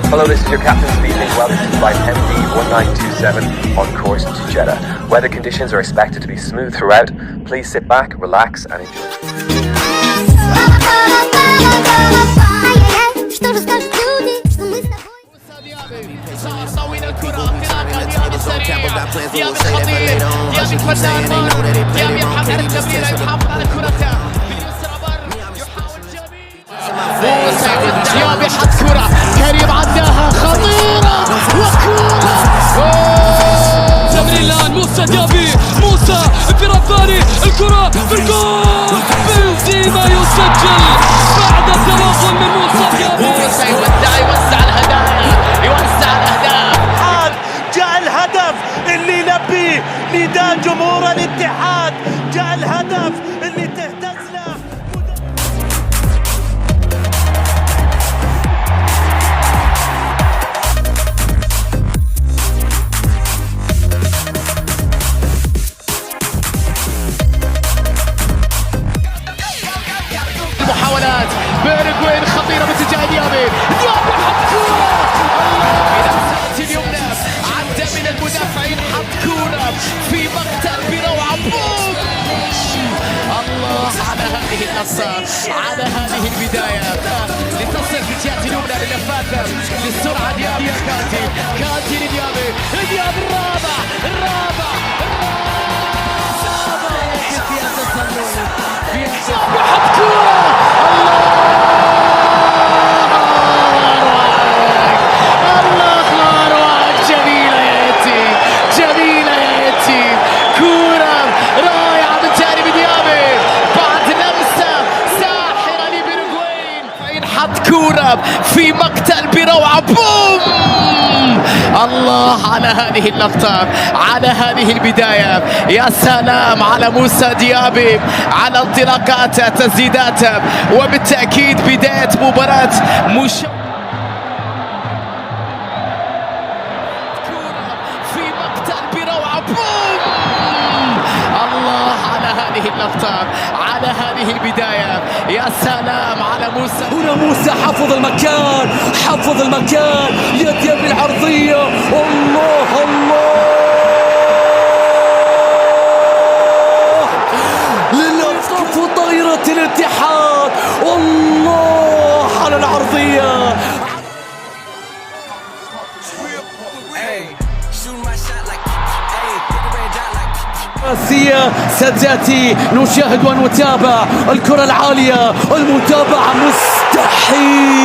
Hello, this is your captain speaking. Welcome to flight MD1927 on course to Jeddah. Weather conditions are expected to be smooth throughout. Please sit back, relax and enjoy. ديابي حط كرة كريم عداها خطيرة وكرة تمرير الآن موسى ديابي موسى برباني الكرة بالجول بنزيما يسجل بعد تواصل من موسى ديابي يوزع الهدايا يوزع الأهداف جاء الهدف اللي يلبي نداء جمهور الاتحاد جاء الهدف اللي تهتز له محاولات بيرغوين خطيرة باتجاه ديابي حط كورة إلى الساعة اليمنى عدى من المدافعين حط كورة في مقتل بروعة بوم الله على هذه النصة على هذه البداية لتصل في الجهة اليمنى للفاتة للسرعة ديابي كانتي لديابي الرابع حط كورة جميلة ياتي كورة رائعة من تاني بديابي بعد لمسة ساحرة لبيرغوين حط كورة في مقتل بروعة بوم الله على هذه اللقطة على هذه البداية يا سلام على موسى ديابي على انطلاقاته تسديداته وبالتأكيد بداية مباراة الله على هذه اللقطة على هذه البداية يا سلام على موسى هنا موسى حفظ المكان يد بالعرضية الله للقف طائرة الاتحاد الله على العرضية ستأتي نشاهد ونتابع الكرة العالية المتابعة مستحيل.